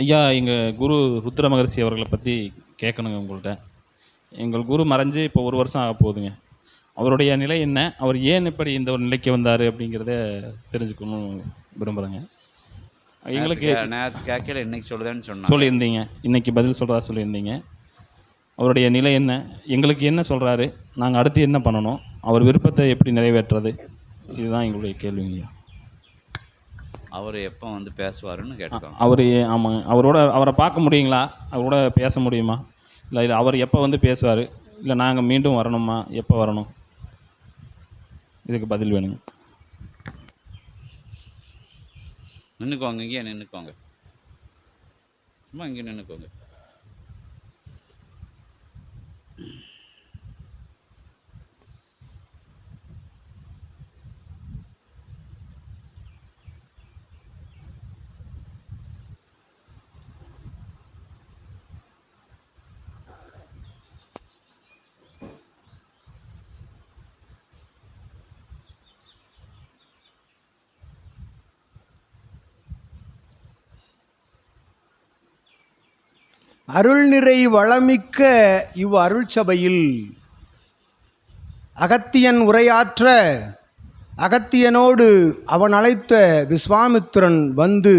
ஐயா, எங்கள் குரு ருத்ர மகரிஷி அவர்களை பற்றி கேட்கணுங்க உங்கள்கிட்ட. எங்கள் குரு மறைஞ்சு இப்போ 1 வருஷம் ஆக போகுதுங்க. அவருடைய நிலை என்ன? அவர் ஏன் இப்படி இந்த ஒரு நிலைக்கு வந்தார் அப்படிங்கிறத தெரிஞ்சுக்கணும் விரும்புகிறேங்க. எங்களுக்கு நேற்று கேட்கல, இன்னைக்கு சொல்லுதேன்னு சொன்னாங்க. சொல்லியிருந்தீங்க, இன்னைக்கு பதில் சொல்கிறதா சொல்லியிருந்தீங்க. அவருடைய நிலை என்ன? எங்களுக்கு என்ன சொல்கிறாரு? நாங்கள் அடுத்து என்ன பண்ணணும்? அவர் விருப்பத்தை எப்படி நிறைவேற்றுறது? இதுதான் எங்களுடைய கேள்விங்கய்யா. அவர் எப்போ வந்து பேசுவாருன்னு கேட்டோம். அவர் ஆமாங்க, அவரை பார்க்க முடியுங்களா? அவரோட பேச முடியுமா? இல்லை அவர் எப்போ வந்து பேசுவார்? இல்லை நாங்கள் மீண்டும் வரணுமா? எப்போ வரணும்? இதுக்கு பதில் வேணுங்க. நின்றுக்கோங்க, இங்கே நின்றுக்கோங்க, சும்மா இங்கே நின்றுக்கோங்க. அருள்நிறை வளமிக்க இவ் அருள்சபையில் அகத்தியன் உரையாற்ற அகத்தியனோடு அவன் அழைத்த விஸ்வாமித்திரன் வந்து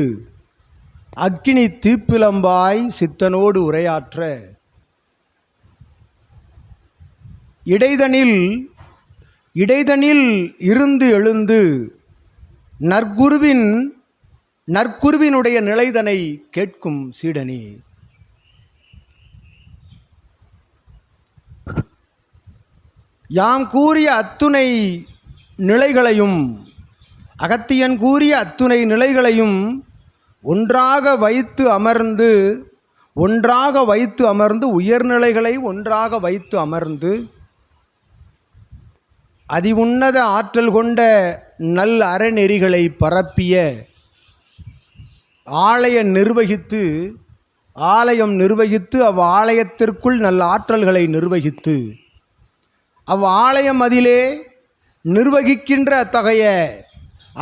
அக்கினி தீப்பிலம்பாய் சித்தனோடு உரையாற்ற இடைதனில் இருந்து எழுந்து நற்குருவினுடைய நிலைதனை கேட்கும் சீடனே. யாம் கூறிய அத்துணை நிலைகளையும், அகத்தியன் கூறிய அத்துணை நிலைகளையும் ஒன்றாக வைத்து அமர்ந்து உயர்நிலைகளை ஒன்றாக வைத்து அமர்ந்து அதிஉன்னத ஆற்றல் கொண்ட நல் அறநெறிகளை பரப்பிய ஆலயம் நிர்வகித்து அவ்வாலயத்திற்குள் நல்ல ஆற்றல்களை நிர்வகித்து அவ்வாலயம் அதிலே நிர்வகிக்கின்ற அத்தகைய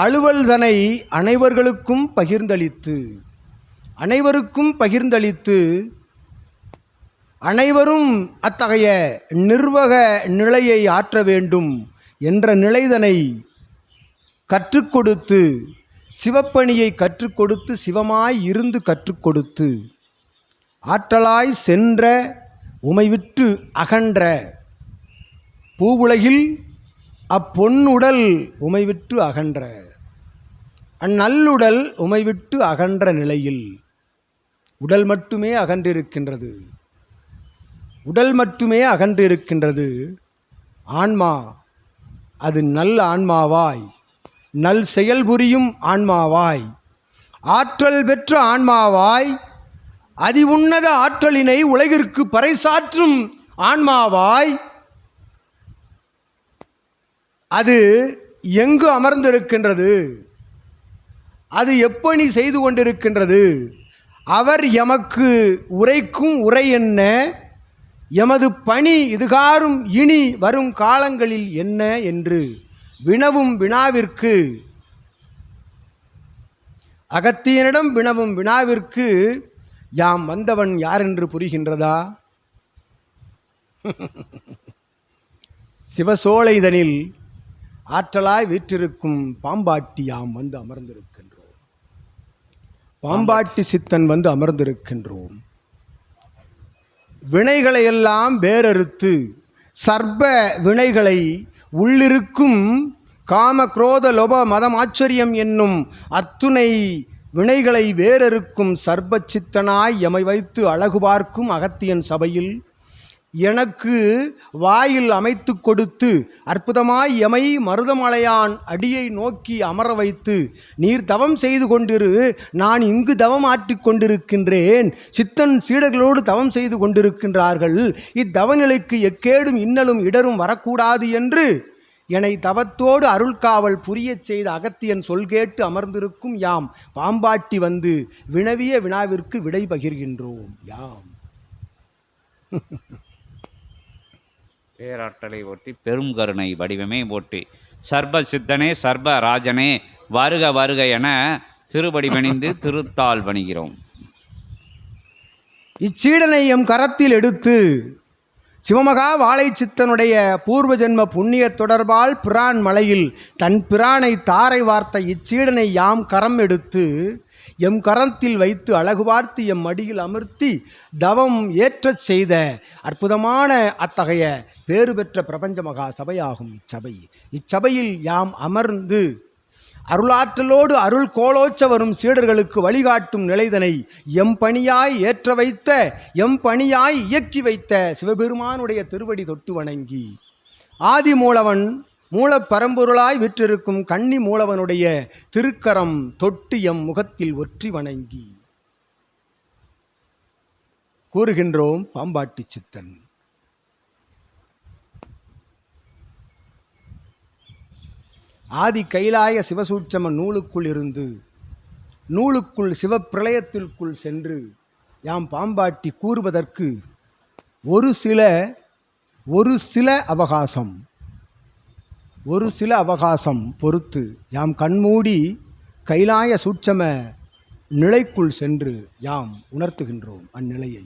அலுவல்தனை அனைவருக்கும் பகிர்ந்தளித்து அனைவரும் அத்தகைய நிர்வாக நிலையை ஆற்ற வேண்டும் என்ற நிலைதனை கற்றுக் கொடுத்து, சிவப்பணியை கற்றுக் கொடுத்து, சிவமாய் இருந்து கற்றுக் கொடுத்து, ஆற்றலாய் சென்ற உமைவிட்டு அகன்ற பூவுலகில் அப்பொன்னுடல் உமைவிட்டு அகன்ற அந்நல்லுடல் உமைவிட்டு அகன்ற நிலையில் உடல் மட்டுமே அகன்றிருக்கின்றது. ஆன்மா அது நல்ல ஆன்மாவாய், நல் செயல்புரியும் ஆன்மாவாய், ஆற்றல் பெற்ற ஆன்மாவாய், அதிஉன்னத ஆற்றலினை உலகிற்கு பறைசாற்றும் ஆன்மாவாய் அது எங்கு அமர்ந்திருக்கின்றது? அது எப்பணி செய்து கொண்டிருக்கின்றது? அவர் எமக்கு உரைக்கும் உரை என்ன? எமது பணி இதுகாரும் இனி வரும் காலங்களில் என்ன என்று வினவும் வினாவிற்கு, அகத்தியனிடம் வினவும் வினாவிற்கு யாம் வந்தவன் யார் என்று புரிகின்றதா? சிவசோலைதனில் ஆற்றலாய் வீற்றிருக்கும் பாம்பாட்டி யாம் வந்து அமர்ந்திருக்கின்றோம். பாம்பாட்டி சித்தன் வந்து அமர்ந்திருக்கின்றோம். வினைகளையெல்லாம் வேறறுத்து சர்ப வினைகளை உள்ளிருக்கும் காம குரோத லோப மதம் ஆச்சரியம் என்னும் அத்துணை வினைகளை வேறறுக்கும் சர்ப சித்தனாய் எமை வைத்து அழகு பார்க்கும் அகத்தியன் சபையில் எனக்கு வாயில் அமைத்து கொடுத்து அற்புதமாய் எமை மருதமலையான் அடியை நோக்கி அமர வைத்து, நீர் தவம் செய்து கொண்டிரு, நான் இங்கு தவம் ஆற்றிக் கொண்டிருக்கின்றேன், சித்தன் சீடர்களோடு தவம் செய்து கொண்டிருக்கின்றார்கள், இத்தவநிலைக்கு எக்கேடும் இன்னலும் இடரும் வரக்கூடாது என்று என்னை தவத்தோடு அருள்காவல் புரியச் செய்த அகத்தியன் சொல் கேட்டு அமர்ந்திருக்கும் யாம் பாம்பாட்டி வந்து வினவிய வினாவிற்கு விடை பகிர்கின்றோம். யாம் பேராற்றலை ஒட்டி பெரும் கருணை வடிவமே போட்டி சர்ப சித்தனே சர்ப ராஜனே வருக வருக என திருபடி பணிந்து திருத்தால் பணிகிறோம். இச்சீடனை எம் கரத்தில் எடுத்து சிவமகா வாழைச்சித்தனுடைய பூர்வ ஜென்ம புண்ணிய தொடர்பால் பிரான் மலையில் தன் பிரானை தாரை வார்த்த இச்சீடனை யாம் கரம் எடுத்து எம் கரத்தில் வைத்து அழகு பார்த்து எம் மடியில் அமர்த்தி தவம் ஏற்றச் செய்த அற்புதமான அத்தகைய பேறு பெற்ற பிரபஞ்ச மகா சபையாகும் இச்சபை. இச்சபையில் யாம் அமர்ந்து அருளாற்றலோடு அருள் கோலோச்ச வரும் சீடர்களுக்கு வழிகாட்டும் நிலைதனை எம் பணியாய் ஏற்ற வைத்த எம் பணியாய் இயக்கி வைத்த சிவபெருமானுடைய திருவடி தொட்டு வணங்கி ஆதி மூலவன் மூலப்பரம்பொருளாய் விற்றிருக்கும் கன்னி மூலவனுடைய திருக்கரம் தொட்டு எம் முகத்தில் ஒற்றி வணங்கி கூறுகின்றோம் பாம்பாட்டி சித்தன். ஆதி கைலாய சிவசூட்சம நூலுக்குள் இருந்து நூலுக்குள் சிவப்பிரளயத்திற்குள் சென்று யாம் பாம்பாட்டி கூறுவதற்கு ஒரு சில அவகாசம் பொறுத்து யாம் கண்மூடி கைலாய சூட்சம நிலைக்குள் சென்று யாம் உணர்த்துகின்றோம் அந்நிலையை.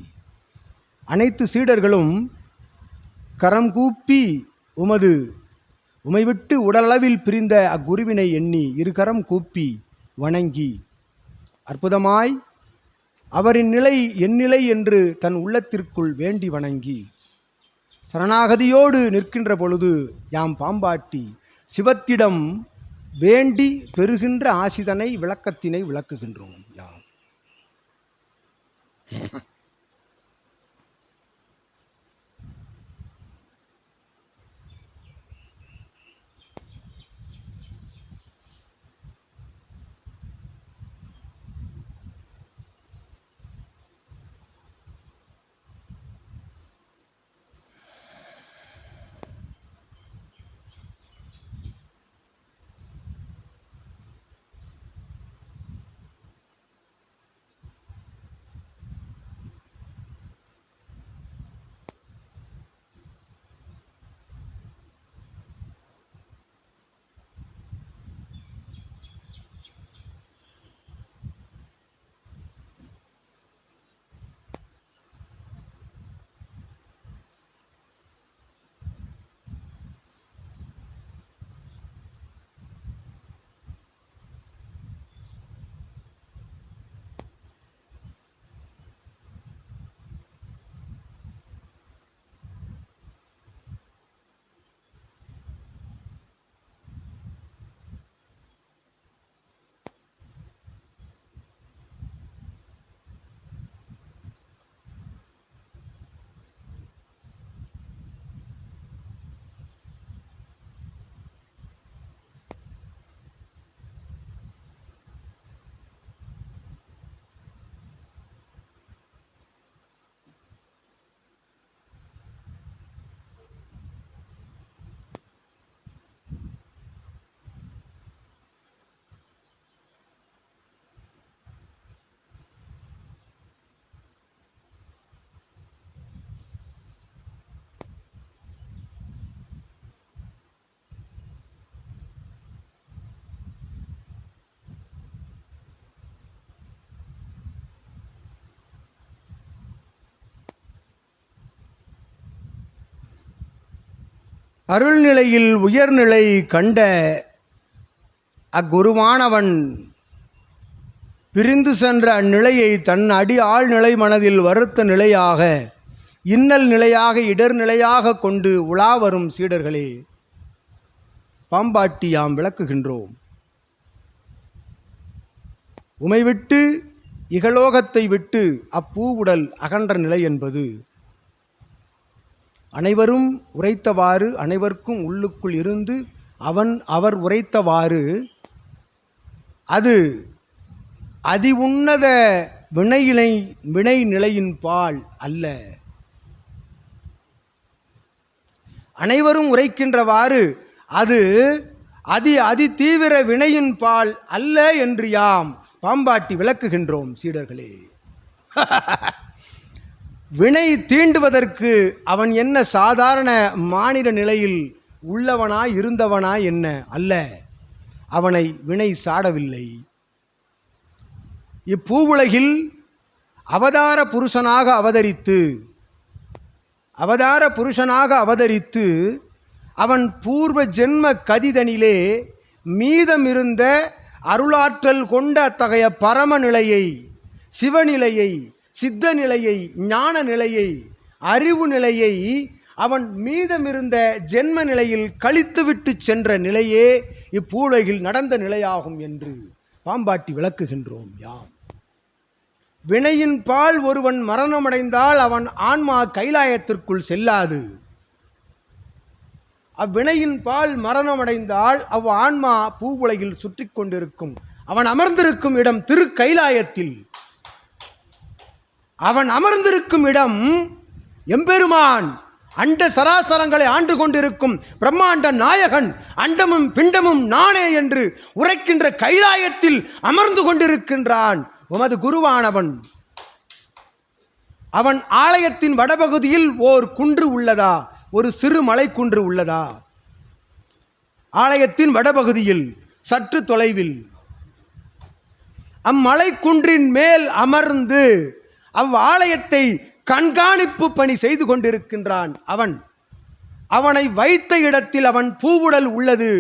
அனைத்து சீடர்களும் கரம் கூப்பி உமை விட்டு உடலளவில் பிரிந்த அக்குருவினை எண்ணி இருகரம் கூப்பி வணங்கி அற்புதமாய் அவரின் நிலை என் நிலை என்று தன் உள்ளத்திற்குள் வேண்டி வணங்கி சரணாகதியோடு நிற்கின்ற பொழுது யாம் பாம்பாட்டி சிவத்திடம் வேண்டி பெறுகின்ற ஆசிதனை விளக்கத்தினை விளக்குகின்றோம். யாம் அருள்நிலையில் உயர்நிலை கண்ட அக்குருவானவன் பிரிந்து சென்ற அந்நிலையை தன் அடி ஆழ்நிலை மனதில் வருத்த நிலையாக இன்னல் நிலையாக இடர் நிலையாக கொண்டு உலா வரும் சீடர்களே பாம்பாட்டி யாம் விளக்குகின்றோம். உமை விட்டு இகலோகத்தை விட்டு அப்பூவுடல் அகன்ற நிலை என்பது அனைவரும் உரைத்தவாறு அனைவருக்கும் உள்ளுக்குள் இருந்து அவர் உரைத்தவாறு அது அதி உன்னத வினை நிலையின் பால் அல்ல. அனைவரும் உரைக்கின்றவாறு அது அதி தீவிர வினையின் பால் அல்ல என்று யாம் பாம்பாட்டி விளக்குகின்றோம் சீடர்களே. வினை தீண்டுவதற்கு அவன் என்ன சாதாரண மானிட நிலையில் உள்ளவனாய் இருந்தவனாய் என்ன அல்ல, அவனை வினை சாடவில்லை. இப்பூவுலகில் அவதார புருஷனாக அவதரித்து அவன் பூர்வ ஜென்ம கதிதனிலே மீதமிருந்த அருளாற்றல் கொண்ட அத்தகைய பரம நிலையை, சிவநிலையை, சித்த நிலையை, ஞான நிலையை, அறிவு நிலையை அவன் மீதமிருந்த ஜென்ம நிலையில் கழித்துவிட்டு சென்ற நிலையே இப்பூலையில் நடந்த நிலையாகும் என்று பாம்பாட்டி விளக்குகின்றோம் யாம். வினையின் பால் ஒருவன் மரணமடைந்தால் அவன் ஆன்மா கைலாயத்திற்குள் செல்லாது. அவ்வினையின் பால் மரணமடைந்தால் அவ் ஆன்மா பூவுலகில் சுற்றி கொண்டிருக்கும். அவன் அமர்ந்திருக்கும் இடம் திரு கைலாயத்தில். அவன் அமர்ந்திருக்கும் இடம் எம்பெருமான் அண்ட சராசரங்களை ஆண்டு கொண்டிருக்கும் பிரம்மாண்ட நாயகன், அண்டமும் பிண்டமும் நானே என்று உரைக்கின்ற கைலாயத்தில் அமர்ந்து கொண்டிருக்கின்றான் உமது குருவானவன். அவன் ஆலயத்தின் வடபகுதியில் ஓர் குன்று உள்ளதா, ஒரு சிறு மலை குன்று உள்ளதா? ஆலயத்தின் வடபகுதியில் சற்று தொலைவில் அம்மலை குன்றின் மேல் அமர்ந்து அவ்வாலயத்தை கண்காணிப்பு பணி செய்து கொண்டிருக்கின்றான் அவன். அவனை வைத்த இடத்தில் அவன் பூவுடல் உள்ளது.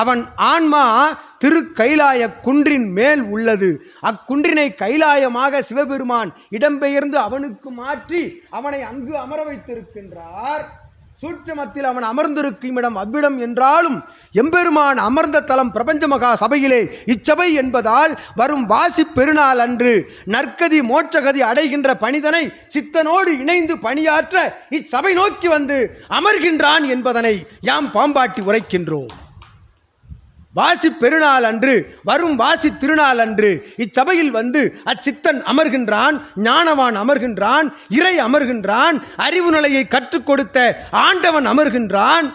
அவன் ஆன்மா திரு கைலாய குன்றின் மேல் உள்ளது. அக்குன்றினை கைலாயமாக சிவபெருமான் இடம்பெயர்ந்து அவனுக்கு மாற்றி அவனை அங்கு அமர வைத்திருக்கின்றார். சூட்சமத்தில் அவன் அமர்ந்திருக்கும் இடம் அவ்விடம் என்றாலும் எம்பெருமான் அமர்ந்த தலம் பிரபஞ்ச மகா சபையிலே இச்சபை என்பதால் வரும் வாசி பெருநாள் அன்று நற்கதி மோட்சகதி அடைகின்ற பணிதனை சித்தனோடு இணைந்து பணியாற்ற இச்சபை நோக்கி வந்து அமர்கின்றான் என்பதனை யாம் பாம்பாட்டி உரைக்கின்றோம். வாசி பெருநாள் அன்று, வரும் வாசி திருநாள் அன்று இச்சபையில் வந்து அச்சித்தன் அமர்கின்றான், ஞானவான் அமர்கின்றான், இறை அமர்கின்றான், அறிவு நிலையை கற்றுக் கொடுத்த ஆண்டவன் அமர்கின்றான்,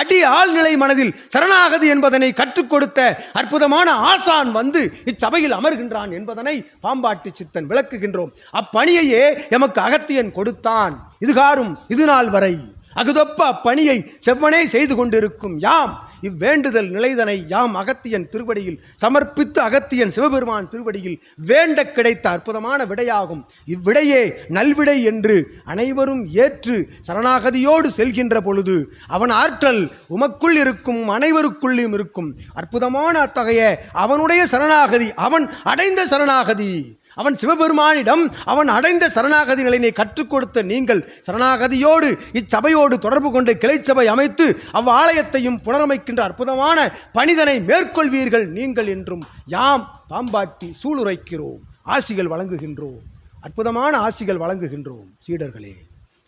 அடி ஆழ்நிலை மனதில் சரணாகதி என்பதனை கற்றுக் கொடுத்த அற்புதமான ஆசான் வந்து இச்சபையில் அமர்கின்றான் என்பதனை பாம்பாட்டி சித்தன் விளக்குகின்றோம். அப்பணியையே எமக்கு அகத்தியன் கொடுத்தான். இதுகாரும் இது நாள் வரை அகுதொப்ப அப்பணியை செவ்வனே செய்து கொண்டிருக்கும் யாம் இவ்வேண்டுதல் நிலைதனை யாம் அகத்தியன் திருவடியில் சமர்ப்பித்து அகத்தியன் சிவபெருமான் திருவடியில் வேண்ட கிடைத்த அற்புதமான விடையாகும். இவ்விடையே நல்விடை என்று அனைவரும் ஏற்று சரணாகதியோடு செல்கின்ற பொழுது அவன் ஆற்றல் உமக்குள் இருக்கும், அனைவருக்குள்ளும் இருக்கும். அற்புதமான அத்தகைய அவனுடைய சரணாகதி, அவன் அடைந்த சரணாகதி, அவன் சிவபெருமானிடம் அவன் அடைந்த சரணாகதி நிலையை கற்றுக் கொடுத்த நீங்கள் சரணாகதியோடு இச்சபையோடு தொடர்பு கொண்டு கிளைச்சபை அமைத்து அவ்வாலயத்தையும் புனரமைக்கின்ற அற்புதமான பணிதனை மேற்கொள்வீர்கள் நீங்கள் என்றும் யாம் பாம்பாட்டி சூளுரைக்கிறோம். ஆசிகள் வழங்குகின்றோம், அற்புதமான ஆசிகள் வழங்குகின்றோம். சீடர்களே,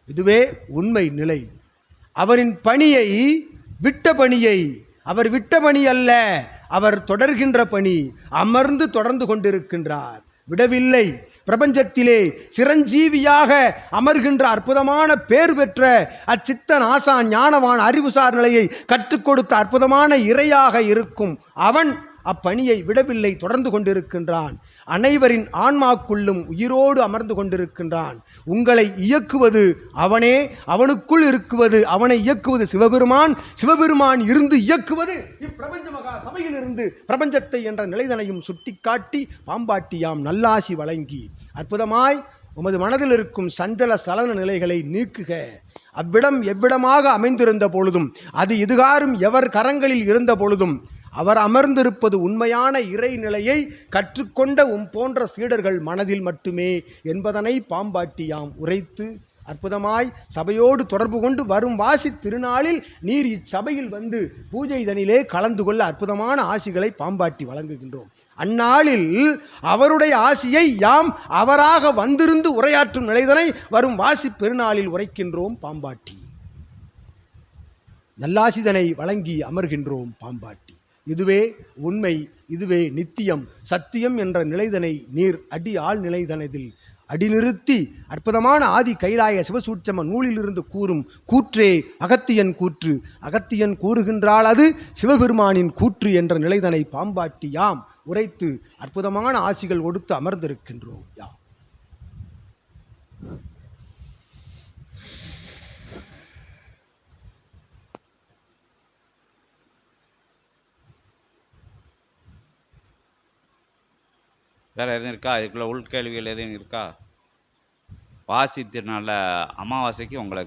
இதுவே உண்மை நிலை. அவரின் பணியை விட்ட பணியை அவர் விட்ட பணி அல்ல, அவர் தொடர்கின்ற பணி. அமர்ந்து தொடர்ந்து கொண்டிருக்கின்றார், விடவில்லை. பிரபஞ்சத்திலே சிரஞ்சீவியாக அமர்கின்ற அற்புதமான பேர் பெற்ற அச்சித்தன் ஆசான் ஞானவான் அறிவுசார் நிலையை கற்றுக் கொடுத்த அற்புதமான இறையாக இருக்கும் அவன் அப்பணியை விடவில்லை, தொடர்ந்து கொண்டிருக்கின்றான். அனைவரின் ஆன்மாக்குள்ளும் உயிரோடு அமர்ந்து கொண்டிருக்கின்றான். உங்களை இயக்குவது அவனே, அவனுக்குள் இருக்குவது அவனை இயக்குவது சிவபெருமான், சிவபெருமான் இருந்து இயக்குவது இப்பிரபஞ்ச மகா சபையில் இருந்து பிரபஞ்சத்தை என்ற நிலைதனையும் சுட்டிக்காட்டி பாம்பாட்டியாம் நல்லாசி வழங்கி அற்புதமாய் உமது மனதில் இருக்கும் சஞ்சல சலன நிலைகளை நீக்குக. அவ்விடம் எவ்விடமாக அமைந்திருந்த பொழுதும், அது இதுகாரும் எவர் கரங்களில் இருந்த பொழுதும், அவர் அமர்ந்திருப்பது உண்மையான இறைநிலையை கற்றுக்கொண்ட போன்ற சீடர்கள் மனதில் மட்டுமே என்பதனை பாம்பாட்டியாம் உரைத்து அற்புதமாய் சபையோடு தொடர்பு கொண்டு வரும் வாசி திருநாளில் நீர் இச்சபையில் வந்து பூஜை தனிலே கலந்து கொள்ள அற்புதமான ஆசிகளை பாம்பாட்டி வழங்குகின்றோம். அந்நாளில் அவருடைய ஆசியை யாம் அவராக வந்திருந்து உரையாற்றும் நிலைதனை வரும் வாசி பெருநாளில் உரைக்கின்றோம் பாம்பாட்டி. நல்லாசிதனை வழங்கி அமர்கின்றோம் பாம்பாட்டி. இதுவே உண்மை, இதுவே நித்தியம், சத்தியம் என்ற நிலைதனை நீர் அடி ஆள் நிலைதனதில் அடிநிறுத்தி அற்புதமான ஆதி கைலாய சிவசூட்சம நூலிலிருந்து கூறும் கூற்றே அகத்தியன் கூற்று. அகத்தியன் கூறுகின்றால் அது சிவபெருமானின் கூற்று என்ற நிலைதனை பாம்பாட்டி யாம் உரைத்து அற்புதமான ஆசிகள் கொடுத்து அமர்ந்திருக்கின்றோம் யாம். வேறு எதுவும் இருக்கா? இதுக்குள்ளே உள்கேள்விகள் எதுவும் இருக்கா? பாசி திருநாளில் அமாவாசைக்கு உங்களை